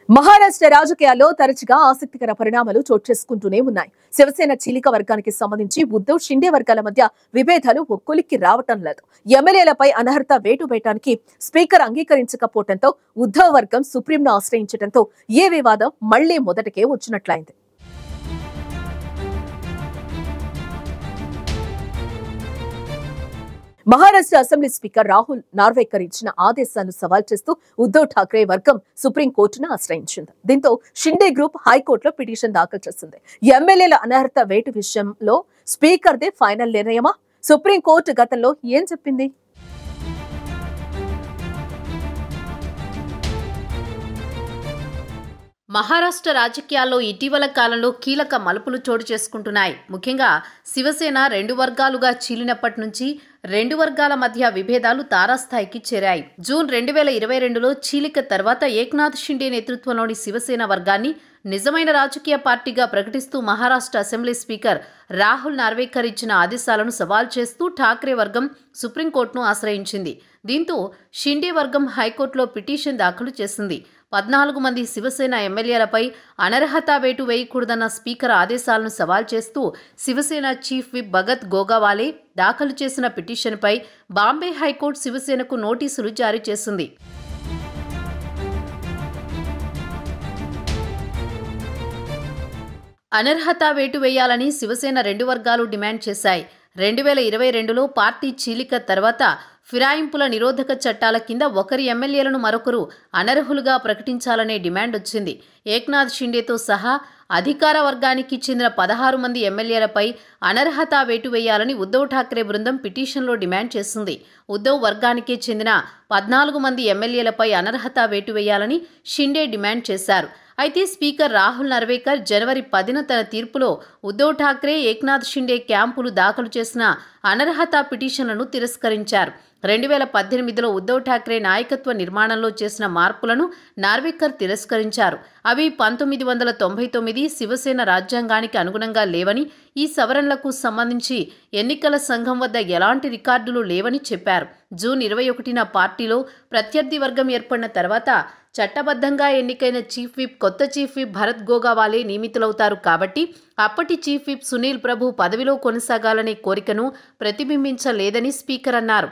మహారాష్ట్ర రాజకీయాల్లో తరచుగా ఆసక్తికర పరిణామాలు చోటు చేసుకుంటూనే ఉన్నాయి. శివసేన చీలిక వర్గానికి సంబంధించి ఉద్ధవ్ షిండే వర్గాల మధ్య విభేదాలు ఒక్కొలిక్కి రావటం లేదు. ఎమ్మెల్యేలపై అనర్హత వేటు వేయడానికి స్పీకర్ అంగీకరించకపోవడంతో ఉద్ధవ్ వర్గం సుప్రీంను ఆశ్రయించడంతో ఏ వివాదం మళ్లీ మొదటికే వచ్చినట్లయింది. మహారాష్ట్ర అసెంబ్లీ స్పీకర్ రాహుల్ నార్వేకర్ ఇచ్చిన ఆదేశాలను సవాల్ చేస్తూ ఉద్ధవ్ ఠాక్రే వర్గం సుప్రీంకోర్టును ఆశ్రయించింది. దీంతో షిండే గ్రూప్ హైకోర్టులో పిటిషన్ దాఖలు చేసింది. ఎమ్మెల్యేల అనర్హత వేటు విషయంలో స్పీకర్దే ఫైనల్ నిర్ణయమా? సుప్రీంకోర్టు గతంలో ఏం చెప్పింది? మహారాష్ట్ర రాజకీయాల్లో ఇటీవల కాలంలో కీలక మలుపులు చోటు చేసుకుంటున్నాయి. ముఖ్యంగా శివసేన రెండు వర్గాలుగా చీలినప్పటి నుంచి రెండు వర్గాల మధ్య విభేదాలు తారాస్థాయికి చేరాయి. జూన్ 2022లో చీలిక తర్వాత ఏక్నాథ్ షిండే నేతృత్వంలోని శివసేన వర్గాన్ని నిజమైన రాజకీయ పార్టీగా ప్రకటిస్తూ మహారాష్ట్ర అసెంబ్లీ స్పీకర్ రాహుల్ నార్వేకర్ ఇచ్చిన ఆదేశాలను సవాల్ చేస్తూ ఠాక్రే వర్గం సుప్రీంకోర్టును ఆశ్రయించింది. దీంతో షిండే వర్గం హైకోర్టులో పిటిషన్ దాఖలు చేసింది. 14 మంది శివసేన ఎమ్మెల్యేలపై అనర్హత వేటు వేయకూడదన్న స్పీకర్ ఆదేశాలను సవాల్ చేస్తూ శివసేన చీఫ్ విప్ భగత్ గోగావాలే దాఖలు చేసిన పిటిషన్పై బాంబే హైకోర్టు శివసేనకు నోటీసులు జారీ చేసింది. అనర్హత వేటు వేయాలని శివసేన రెండు వర్గాలు డిమాండ్ చేశాయి. 2022లో పార్టీ చీలిక తర్వాత ఫిరాయింపుల నిరోధక చట్టాల కింద ఒకరి ఎమ్మెల్యేలను మరొకరు అనర్హులుగా ప్రకటించాలనే డిమాండ్ వచ్చింది. ఏక్నాథ్ షిండేతో సహా అధికార వర్గానికి చెందిన 16 మంది ఎమ్మెల్యేలపై అనర్హత వేటు వేయాలని ఉద్ధవ్ ఠాక్రే బృందం పిటిషన్లో డిమాండ్ చేసింది. ఉద్ధవ్ వర్గానికి చెందిన 14 మంది ఎమ్మెల్యేలపై అనర్హత వేటు వేయాలని షిండే డిమాండ్ చేశారు. అయితే స్పీకర్ రాహుల్ నార్వేకర్ జనవరి 10న తన తీర్పులో ఉద్ధవ్ ఠాక్రే, ఏక్నాథ్ షిండే క్యాంపులు దాఖలు చేసిన అనర్హత పిటిషన్లను తిరస్కరించారు. 2018లో ఉద్ధవ్ ఠాక్రే నాయకత్వ నిర్మాణంలో చేసిన మార్పులను నార్వేకర్ తిరస్కరించారు. అవి 1999 శివసేన రాజ్యాంగానికి అనుగుణంగా లేవని, ఈ సవరణలకు సంబంధించి ఎన్నికల సంఘం వద్ద ఎలాంటి రికార్డులు లేవని చెప్పారు. జూన్ 21న పార్టీలో ప్రత్యర్థి వర్గం ఏర్పడిన తర్వాత చట్టబద్ధంగా ఎన్నికైన చీఫ్ విప్ కొత్త చీఫ్ విప్ భరత్ గోగావాలే నియమితులవుతారు. కాబట్టి అప్పటి చీఫ్ విప్ సునీల్ ప్రభు పదవిలో కొనసాగాలనే కోరికను ప్రతిబింబించలేదని స్పీకర్ అన్నారు.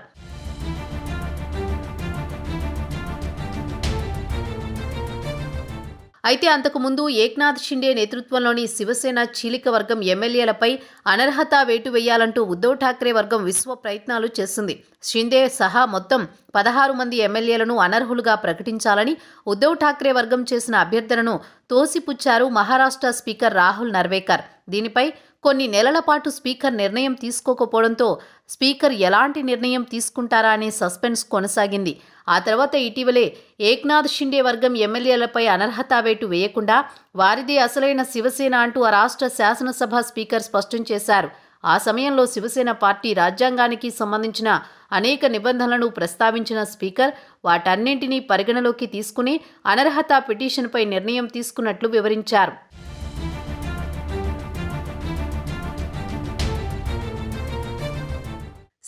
అయితే అంతకుముందు ఏక్నాథ్ షిండే నేతృత్వంలోని శివసేన చీలిక వర్గం ఎమ్మెల్యేలపై అనర్హత వేటు వేయాలంటూ ఉద్ధవ్ ఠాక్రే వర్గం విశ్వ ప్రయత్నాలు చేసింది. షిండే సహా మొత్తం 16 మంది ఎమ్మెల్యేలను అనర్హులుగా ప్రకటించాలని ఉద్ధవ్ ఠాక్రే వర్గం చేసిన అభ్యర్థనను తోసిపుచ్చారు మహారాష్ట్ర స్పీకర్ రాహుల్ నార్వేకర్. దీనిపై కొన్ని నెలల పాటు స్పీకర్ నిర్ణయం తీసుకోకపోవడంతో స్పీకర్ ఎలాంటి నిర్ణయం తీసుకుంటారా అనే సస్పెన్స్ కొనసాగింది. ఆ తర్వాత ఇటీవలే ఏక్నాథ్ షిండే వర్గం ఎమ్మెల్యేలపై అనర్హత వేటు వేయకుండా వారిదే అసలైన శివసేన అంటూ ఆ రాష్ట్ర శాసనసభ స్పీకర్ స్పష్టం చేశారు. ఆ సమయంలో శివసేన పార్టీ రాజ్యాంగానికి సంబంధించిన అనేక నిబంధనలను ప్రస్తావించిన స్పీకర్ వాటన్నింటినీ పరిగణలోకి తీసుకుని అనర్హత పిటిషన్పై నిర్ణయం తీసుకున్నట్లు వివరించారు.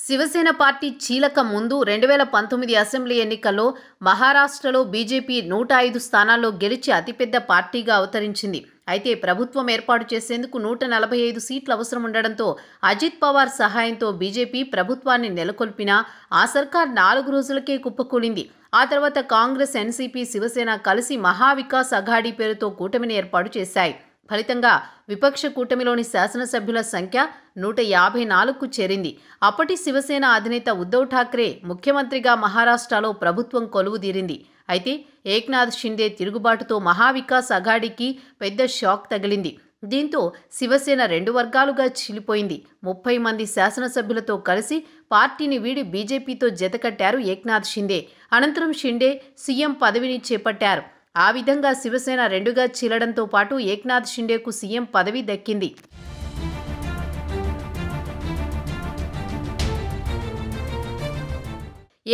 శివసేన పార్టీ చీలక ముందు 2019 అసెంబ్లీ ఎన్నికల్లో మహారాష్ట్రలో బీజేపీ 105 స్థానాల్లో గెలిచి అతిపెద్ద పార్టీగా అవతరించింది. అయితే ప్రభుత్వం ఏర్పాటు చేసేందుకు 145 సీట్లు అవసరం ఉండడంతో అజిత్ పవార్ సహాయంతో బీజేపీ ప్రభుత్వాన్ని నెలకొల్పినా ఆ సర్కార్ 4 రోజులకే కుప్పకూలింది. ఆ తర్వాత కాంగ్రెస్, ఎన్సీపీ, శివసేన కలిసి మహావికాస్ అఘాడీ పేరుతో కూటమిని ఏర్పాటు చేశాయి. ఫలితంగా విపక్ష కూటమిలోని శాసనసభ్యుల సంఖ్య 154కు చేరింది. అప్పటి శివసేన అధినేత ఉద్ధవ్ ఠాక్రే ముఖ్యమంత్రిగా మహారాష్ట్రలో ప్రభుత్వం కొలువుదీరింది. అయితే ఏక్నాథ్ షిండే తిరుగుబాటుతో మహావికాస్ అఘాడీకి పెద్ద షాక్ తగిలింది. దీంతో శివసేన రెండు వర్గాలుగా చీలిపోయింది. 30 మంది శాసనసభ్యులతో కలిసి పార్టీని వీడి బీజేపీతో జతకట్టారు ఏక్నాథ్ షిండే. అనంతరం షిండే సీఎం పదవిని చేపట్టారు. ఆ విధంగా శివసేన రెండుగా చీలడంతో పాటు ఏక్నాథ్ షిండేకు సీఎం పదవి దక్కింది.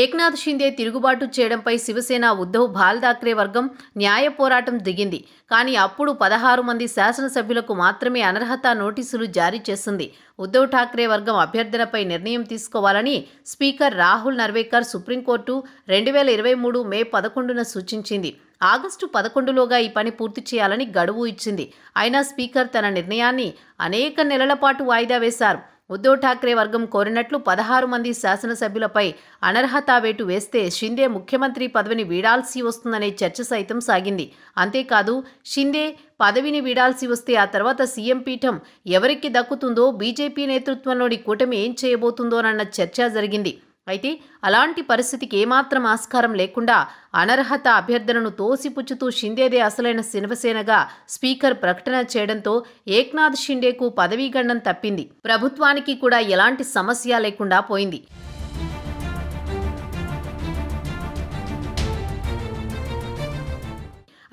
ఏక్నాథ్ షిండే తిరుగుబాటు చేయడంపై శివసేన ఉద్ధవ్ బాల్ ఠాక్రే వర్గం న్యాయ పోరాటం దిగింది. కానీ అప్పుడు 16 మంది శాసనసభ్యులకు మాత్రమే అనర్హత నోటీసులు జారీ చేసింది. ఉద్ధవ్ ఠాక్రే వర్గం అభ్యర్థనపై నిర్ణయం తీసుకోవాలని స్పీకర్ రాహుల్ నార్వేకర్ సుప్రీంకోర్టు 2023 మే 11న సూచించింది. ఆగస్టు 11లోగా ఈ పని పూర్తి చేయాలని గడువు ఇచ్చింది. అయినా స్పీకర్ తన నిర్ణయాన్ని అనేక నెలల పాటు వాయిదా వేశారు. ఉద్ధవ్ ఠాక్రే వర్గం కోరినట్లు 16 మంది శాసనసభ్యులపై అనర్హతా వేటు వేస్తే షిండే ముఖ్యమంత్రి పదవిని వీడాల్సి వస్తుందనే చర్చ సైతం సాగింది. అంతేకాదు షిండే పదవిని వీడాల్సి వస్తే ఆ తర్వాత సీఎం పీఠం ఎవరికి దక్కుతుందో, బీజేపీ నేతృత్వంలోని కూటమి ఏం చేయబోతుందోనన్న చర్చ జరిగింది. అయితే అలాంటి పరిస్థితికి ఏమాత్రం ఆస్కారం లేకుండా అనర్హత అభ్యర్థనను తోసిపుచ్చుతూ షిండేదే అసలైన శివసేనగా స్పీకర్ ప్రకటన చేయడంతో ఏక్నాథ్ షిండేకు పదవీగండం తప్పింది. ప్రభుత్వానికి కూడా ఎలాంటి సమస్య లేకుండా పోయింది.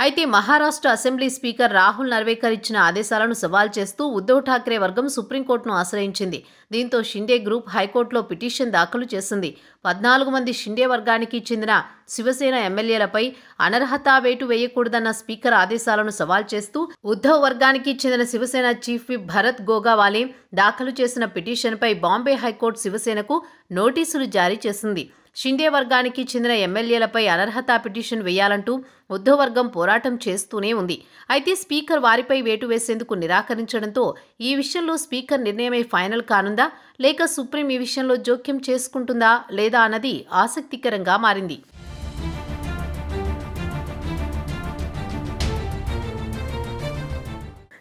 అయితే మహారాష్ట్ర అసెంబ్లీ స్పీకర్ రాహుల్ నర్వేకర్ ఇచ్చిన ఆదేశాలను సవాల్ చేస్తూ ఉద్ధవ్ ఠాక్రే వర్గం సుప్రీంకోర్టును ఆశ్రయించింది. దీంతో షిండే గ్రూప్ హైకోర్టులో పిటిషన్ దాఖలు చేసింది. 14 మంది షిండే వర్గానికి చెందిన శివసేన ఎమ్మెల్యేలపై అనర్హతా వేటు వేయకూడదన్న స్పీకర్ ఆదేశాలను సవాల్ చేస్తూ ఉద్ధవ్ వర్గానికి చెందిన శివసేన చీఫ్ విప్ భరత్ గోగావాలే దాఖలు చేసిన పిటిషన్పై బాంబే హైకోర్టు శివసేనకు నోటీసులు జారీ చేసింది. షిండే వర్గానికి చెందిన ఎమ్మెల్యేలపై అనర్హతా పిటిషన్ వేయాలంటూ ఉద్ధవ్ వర్గం పోరాటం చేస్తూనే ఉంది. అయితే స్పీకర్ వారిపై వేటు వేసేందుకు నిరాకరించడంతో ఈ విషయంలో స్పీకర్ నిర్ణయమే ఫైనల్ కానుందా, లేక సుప్రీం ఈ విషయంలో జోక్యం చేసుకుంటుందా లేదా అన్నది ఆసక్తికరంగా మారింది.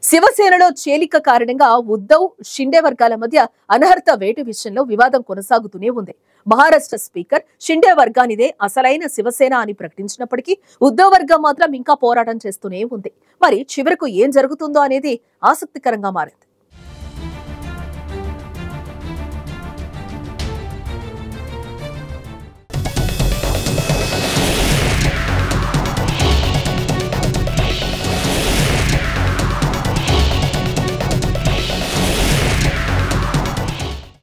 శివసేనలో చేలిక కారణంగా ఉద్ధవ్ షిండే వర్గాల మధ్య అనర్హత వేటు విషయంలో వివాదం కొనసాగుతూనే ఉంది. మహారాష్ట్ర స్పీకర్ షిండే వర్గానిదే అసలైన శివసేన అని ప్రకటించినప్పటికీ ఉద్ధవ్ వర్గం మాత్రం ఇంకా పోరాటం చేస్తూనే ఉంది. మరి చివరకు ఏం జరుగుతుందో అనేది ఆసక్తికరంగా మారింది.